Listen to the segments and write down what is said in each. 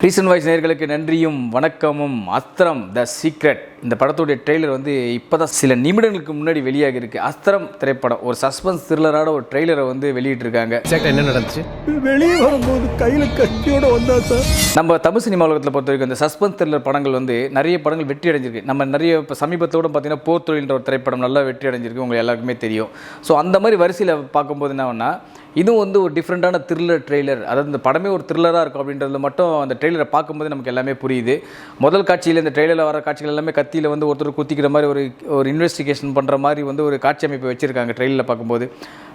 Reason voice நேயர்களுக்கு நன்றியும் வணக்கமும். அஸ்திரம் த சீக்ரெட் இந்த படத்துடைய ட்ரெய்லர் வந்து இப்போதான் சில நிமிடங்களுக்கு முன்னாடி வெளியாக இருக்குது. அஸ்திரம் திரைப்படம் ஒரு சஸ்பென்ஸ் த்ரில்லரான ஒரு ட்ரெய்லரை வந்து வெளியிட்டிருக்காங்க. என்ன நடந்துச்சு? வெளியே வரும்போது கையில் கத்தியோட வந்தா சார். நம்ம தமிழ் சினிமா உலகத்தில் பொறுத்த வரைக்கும் இந்த சஸ்பென்ஸ் த்ரில்லர் படங்கள் வந்து நிறைய படங்கள் வெற்றி அடைஞ்சிருக்கு. நம்ம நிறைய இப்போ சமீபத்தோடு பார்த்தீங்கன்னா போர் தொழில்ன்ற ஒரு திரைப்படம் நல்லா வெற்றி அடைஞ்சிருக்கு, உங்களுக்கு எல்லாருக்குமே தெரியும். ஸோ அந்த மாதிரி வரிசையில் பார்க்கும்போது என்னன்னா இதுவும் வந்து ஒரு டிஃப்ரெண்ட்டான த்ரில்லர் ட்ரெய்லர். அதாவது இந்த படமே ஒரு த்ரில்லராக இருக்கும் அப்படின்றது மட்டும் அந்த ட்ரெய்லரை பார்க்கும்போது நமக்கு எல்லாமே புரியுது. முதல் காட்சியில் இந்த ட்ரெய்லரில் வர காட்சிகள் எல்லாமே கத்தியில் வந்து ஒருத்தர் குத்திக்கிற மாதிரி ஒரு இன்வெஸ்டிகேஷன் பண்ணுற மாதிரி வந்து ஒரு காட்சி அமைப்பு வச்சுருக்காங்க ட்ரெய்லரில் பார்க்கும்போது.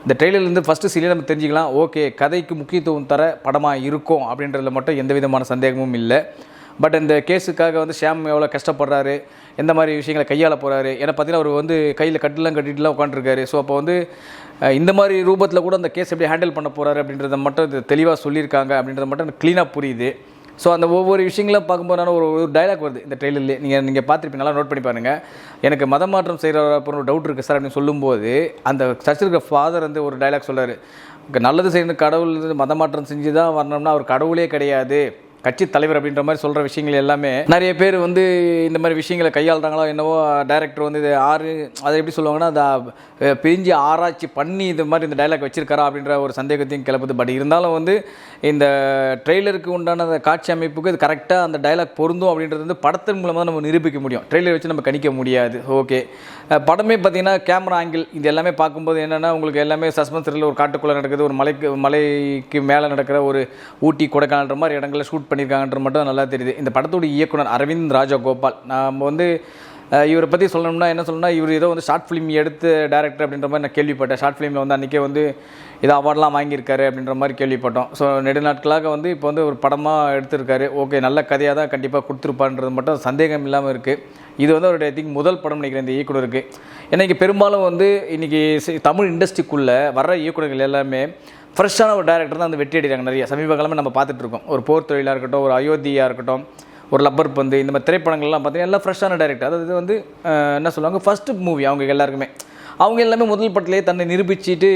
இந்த ட்ரெய்லர்லேருந்து ஃபஸ்ட்டு சீலே நம்ம தெரிஞ்சுக்கலாம், ஓகே கதைக்கு முக்கியத்துவம் தர படமாக இருக்கும் அப்படின்றதுல மட்டும் எந்த விதமான சந்தேகமும் இல்லை. பட் இந்த கேஸுக்காக வந்து ஷியாம் எவ்வளோ கஷ்டப்படுறாரு, எந்த மாதிரி விஷயங்களை கையாள போகிறாரு. ஏன்னா பார்த்தீங்கன்னா அவர் வந்து கையில் கட்டுலாம் கட்டிட்டுலாம் உட்காந்துருக்காரு. ஸோ அப்போ வந்து இந்த மாதிரி ரூபத்தில் கூட அந்த கேஸ் எப்படி ஹேண்டில் பண்ண போகிறாரு அப்படின்றத மட்டும் இது தெளிவாக சொல்லியிருக்காங்க அப்படின்றத மட்டும் எனக்கு க்ளீனாக புரியுது. ஸோ அந்த ஒவ்வொரு விஷயங்களும் பார்க்கும்போது ஒரு டைலாக் வருது இந்த ட்ரெயிலர்லேயே, நீங்கள் பார்த்துருப்பீங்க, நல்லா நோட் பண்ணி பாருங்கள். எனக்கு மதம் மாற்றம் செய்கிற அப்புறம் ஒரு டவுட் இருக்குது சார் அப்படின்னு சொல்லும்போது அந்த சர்ச்சில் இருக்கிற ஃபாதர் வந்து ஒரு டைலாக் சொல்கிறார், நல்லது செய்யணும் கடவுள் மதம் மாற்றம் செஞ்சு தான் வரணும்னா அவர் கடவுளே கிடையாது, கட்சி தலைவர் அப்படின்ற மாதிரி சொல்கிற விஷயங்கள் எல்லாமே நிறைய பேர் வந்து இந்த மாதிரி விஷயங்களை கையாளுறாங்களோ என்னவோ. டைரக்டர் வந்து இது அதை எப்படி சொல்லுவாங்கன்னா அதை பிரிஞ்சு ஆராய்ச்சி பண்ணி இது மாதிரி இந்த டைலாக் வச்சிருக்காரா அப்படின்ற ஒரு சந்தேகத்தையும் கிளப்புது. பட் இருந்தாலும் வந்து இந்த ட்ரெய்லருக்கு உண்டான அந்த காட்சி அமைப்புக்கு இது கரெக்டாக அந்த டைலாக் பொருந்தும் அப்படின்றது வந்து படத்தின் மூலமாக நம்ம நிரூபிக்க முடியும், ட்ரெய்லர் வச்சு நம்ம கணிக்க முடியாது. ஓகே படமே பார்த்திங்கன்னா கேமரா ஆங்கிள் இது எல்லாமே பார்க்கும்போது என்னென்னா உங்களுக்கு எல்லாமே சஸ்பென்ஸ் த்ரில்லர், ஒரு காட்டுக்குள்ளே நடக்குது, ஒரு மலைக்கு மேலே நடக்கிற ஒரு ஊட்டி கொடைக்கானல்ன்ற மாதிரி இடங்களில் ஷூட் பண்ணியிருக்காங்கன்ற மட்டும் நல்லா தெரியுது. இந்த படத்தோட இயக்குனர் அரவிந்த் ராஜகோபால், நம்ம வந்து இவரை பற்றி சொல்லணும்னா என்ன சொல்லணும்னா இவர் ஏதோ வந்து ஷார்ட் ஃபிலிம் எடுத்து டேரக்டர் அப்படின்ற மாதிரி நான் கேள்விப்பட்டேன். ஷார்ட் ஃபிலிமில் வந்து அன்றைக்கே வந்து ஏதோ அவார்ட்லாம் வாங்கியிருக்காரு அப்படின்ற மாதிரி கேள்விப்பட்டோம். ஸோ நெடுநாட்களாக வந்து இப்போ வந்து ஒரு படமாக எடுத்திருக்காரு. ஓகே நல்ல கதையாக தான் கண்டிப்பாக கொடுத்துருப்பான்றது மட்டும் சந்தேகம் இல்லாமல் இருக்குது. இது வந்து அவருடைய ஐ திங்க் முதல் படம் நினைக்கிறேன் இந்த இயக்குனருக்கு. ஏன்னா இன்றைக்கி பெரும்பாலும் வந்து இன்றைக்கி தமிழ் இண்டஸ்ட்ரிக்குள்ளே வர்ற இயக்குனர்கள் எல்லாமே ஃப்ரெஷ்ஷான ஒரு டேரக்டர் தான் வந்து வெற்றி அடிக்கிறாங்க. நிறைய சமீப காலமே நம்ம பார்த்துட்ருக்கோம். ஒரு போர் தொழிலாக இருக்கட்டும், ஒரு அயோத்தியாக இருக்கட்டும், ஒரு லப்பர் பந்து, இந்த மாதிரி திரைப்படங்கள்லாம் பார்த்தீங்கன்னா எல்லாம் ஃப்ரெஷ்ஷான டேரக்டர். அதாவது வந்து என்ன சொல்லுவாங்க ஃபஸ்ட்டு மூவி அவங்க எல்லாருக்குமே அவங்க எல்லாமே முதல் படத்துலேயே தன்னை நிரூபிச்சுட்டு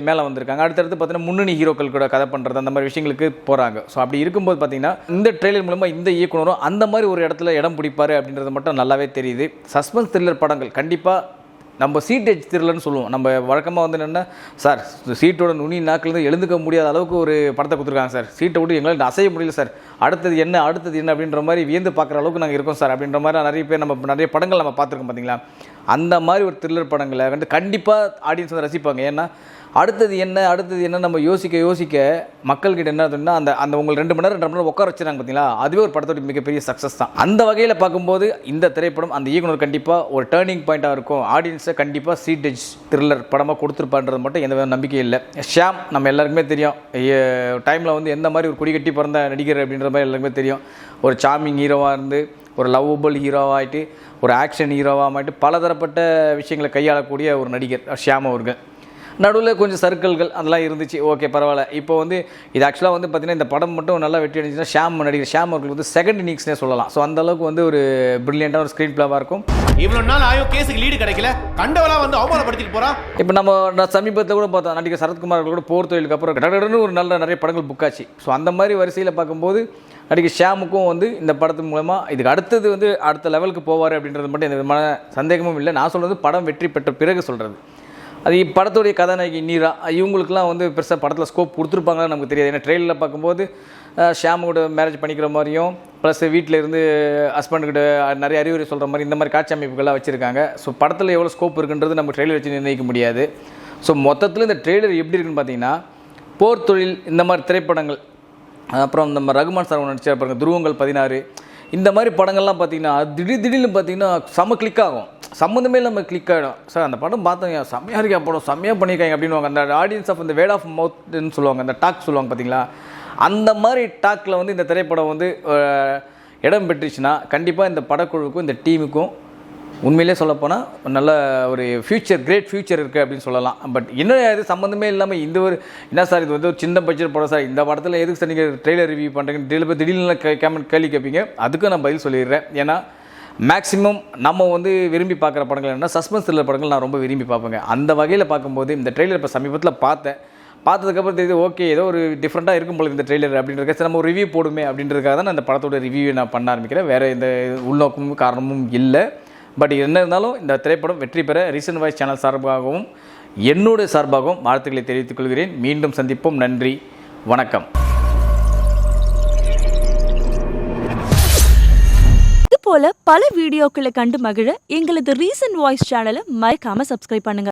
மேலே வந்திருக்காங்க. அடுத்தடுத்து பார்த்தீங்கன்னா முன்னணி ஹீரோக்கள் கூட கதை பண்ணுறது அந்த மாதிரி விஷயங்களுக்கு போகிறாங்க. ஸோ அப்படி இருக்கும்போது பார்த்தீங்கன்னா இந்த ட்ரெய்லர் மூலமாக இந்த இயக்குனரும் அந்த மாதிரி ஒரு இடத்துல இடம் பிடிப்பார் அப்படின்றது மட்டும் நல்லாவே தெரியுது. சஸ்பென்ஸ் த்ரில்லர் படங்கள் கண்டிப்பாக நம்ம சீட் எஜ் த்ரில்லர்னு சொல்லுவோம். நம்ம வழக்கமாக வந்து என்னென்னா சார் சீட்டோட நுனி நாக்கிலேருந்து எழுந்துக்க முடியாத அளவுக்கு ஒரு படத்தை கொடுத்துருக்காங்க சார், சீட்டை விட்டு எங்களால் அசைய முடியல சார், அடுத்தது என்ன அப்படின்ற மாதிரி வியந்து பார்க்குற அளவுக்கு நாங்கள் இருக்கோம் சார் அப்படின்ற மாதிரி நிறைய பேர் நம்ம நிறைய படங்கள் நம்ம பார்த்துருக்கோம் பார்த்தீங்களா. அந்த மாதிரி ஒரு த்ரில்லர் படங்களை வந்து கண்டிப்பாக ஆடியன்ஸ் வந்து ரசிப்பாங்க. ஏன்னா அடுத்தது என்ன நம்ம யோசிக்க மக்கள்கிட்ட என்ன ஆகுதுன்னா அந்த உங்களுக்கு 2 மணி நேரம் உட்கார வச்சுறாங்க பார்த்தீங்களா, அதுவே ஒரு படத்தோட மிகப்பெரிய சக்ஸஸ் தான். அந்த வகையில் பார்க்கும்போது இந்த திரைப்படம் அந்த இயக்குனர் கண்டிப்பாக ஒரு டேர்னிங் பாயிண்ட்டாக இருக்கும். ஆடியன்ஸை கண்டிப்பாக சீட் எஜ் த்ரில்லர் படமாக கொடுத்துருப்பான்றது மட்டும் எந்த நம்பிக்கை இல்லை. ஷியாம் நம்ம எல்லாருக்குமே தெரியும், டைமில் வந்து எந்த மாதிரி ஒரு கொடிகட்டி பிறந்த நடிகர் அப்படின்ற மாதிரி எல்லாருக்குமே தெரியும். ஒரு சார்மிங் ஹீரோவாக இருந்து ஒரு லவ்வபிள் ஹீரோவாகிட்டு ஒரு ஆக்ஷன் ஹீரோவாகிட்டு பலதரப்பட்ட விஷயங்களை கையாளக்கூடிய ஒரு நடிகர் ஷியாம் அவர்கள். நடுவில் கொஞ்சம் சர்க்கிள்கள் அதெல்லாம் இருந்துச்சு, ஓகே பரவாயில்ல. இப்போ வந்து இது ஆக்சுவலாக வந்து பார்த்திங்கன்னா இந்த படம் மட்டும் நல்லா வெற்றி அடைஞ்சுன்னா ஷியாம் அவர்கள் வந்து செகண்ட் இன்னிங்ஸ்னே சொல்லலாம். ஸோ அந்தளவுக்கு வந்து ஒரு பிரில்லியண்டான ஒரு ஸ்க்ரீன் பிளேவாக இருக்கும். இவ்வளோ நாள் ஆயோ கேஸுக்கு லீடு கிடைக்கல, கண்டவெல்லாம் வந்து அவமானப்படுத்திட்டு போகிறான். இப்போ நம்ம சமீபத்தில் கூட பார்த்தோம், நடிகர் சரத்குமார் கூட போர் தொழிலுக்கு அப்புறம் கடகடன்னு ஒரு நிறைய படங்கள் புக் ஆச்சு. ஸோ அந்த மாதிரி வரிசையில் பார்க்கும்போது நடிகர் ஷியாமுக்கும் வந்து இந்த படத்தின் மூலமாக இதுக்கு அடுத்தது வந்து அடுத்த லெவலுக்கு போவார் அப்படின்றது மட்டும் எந்த விதமான சந்தேகமும் இல்லை. நான் சொல்கிறது படம் வெற்றி பெற்ற பிறகு சொல்கிறது. அது படத்துடைய கதாநாயகி நீரா இவங்களுக்குலாம் வந்து பெருசாக படத்தில் ஸ்கோப் கொடுத்துருப்பாங்கன்னு நமக்கு தெரியாது. ஏன்னா ட்ரெயிலில் பார்க்கும்போது ஷியாமோட மேரேஜ் பண்ணிக்கிற மாதிரியும் ப்ளஸ் வீட்டில் இருந்து ஹஸ்பண்டுக்கிட்ட நிறைய அறிவுரை சொல்கிற மாதிரி இந்த மாதிரி காட்சி அமைப்புகள்லாம் வச்சுருக்காங்க. ஸோ படத்தில் எவ்வளோ ஸ்கோப் இருக்குன்றது நம்ம ட்ரெய்லர் வச்சு நிர்ணயிக்க முடியாது. ஸோ மொத்தத்தில் இந்த ட்ரெய்லர் எப்படி இருக்குன்னு பார்த்தீங்கன்னா போர் தொழில் இந்த மாதிரி திரைப்படங்கள், அப்புறம் நம்ம ரகுமான் சார் நடிச்சா பாருங்கள் துருவங்கள் 16 இந்த மாதிரி படங்கள்லாம் பார்த்திங்கன்னா திடீர்னு பார்த்திங்கன்னா செம்ம கிளிக் ஆகும், சம்மந்தமே நம்ம கிளிக் ஆகிடும். சார் அந்த படம் பார்த்தோங்க செம்மையாக இருக்கா படம், செம்மையாக பண்ணியிருக்காங்க அப்படின்வாங்க. அந்த ஆடியன்ஸ் ஆஃப் இந்த வேர்ட் ஆஃப் மவுத்னு சொல்லுவாங்க, அந்த டாக் சொல்லுவாங்க பார்த்தீங்களா, அந்த மாதிரி டாக்கில் வந்து இந்த திரைப்படம் வந்து இடம் பெற்றுச்சுன்னா கண்டிப்பாக இந்த படக்குழுவுக்கும் இந்த டீமுக்கும் உண்மையிலே சொல்லப்போனால் நல்ல ஒரு கிரேட் ஃப்யூச்சர் இருக்குது அப்படின்னு சொல்லலாம். பட் இன்னும் இது சம்மந்தமே இல்லாமல் இந்த ஒரு என்ன சார் இது வந்து ஒரு சின்ன பட்ஜெட் படம் சார், இந்த படத்தில் எதுக்கு சார் நீங்கள் ட்ரெய்லர் ரிவ்யூ பண்ணுறீங்க, திடீர்னு கேள்வி கேட்பீங்க. அதுக்கும் நான் பதில் சொல்லிடுறேன். ஏன்னா மேக்ஸிமம் நம்ம வந்து விரும்பி பார்க்குற படங்கள் என்னென்னா சஸ்பென்ஸ் த்ரில்லர் படங்கள் நான் ரொம்ப விரும்பி பார்ப்பேங்க. அந்த வகையில் பார்க்கும்போது இந்த ட்ரெய்லர் இப்போ சமீபத்தில் பார்த்தேன். பார்த்ததுக்கப்புறம் தெரியுது ஓகே ஏதோ ஒரு டிஃப்ரெண்ட்டாக இருக்கும் போல இந்த ட்ரெய்லர் அப்படின்றத சரி நம்ம ஒரு ரிவ்யூ போடுமே அப்படின்றதுக்காக தான் நான் அந்த படத்தோட ரிவ்யூ நான் பண்ண ஆரம்பிக்கிறேன். வேறு எந்த உள்நோக்கமும் காரணமும் இல்லை. பட் என்ன இருந்தாலும் இந்த திரைப்படம் வெற்றி பெற ரீசன் வாய்ஸ் சேனல் சார்பாகவும் என்னுடைய சார்பாகவும் வாழ்த்துக்களை தெரிவித்துக் கொள்கிறேன். மீண்டும் சந்திப்போம். நன்றி, வணக்கம். இது போல பல வீடியோக்களை கண்டு மகிழ எங்களது ரீசன்ட் வாய்ஸ் சேனலை மறக்காம சப்ஸ்கிரைப் பண்ணுங்க.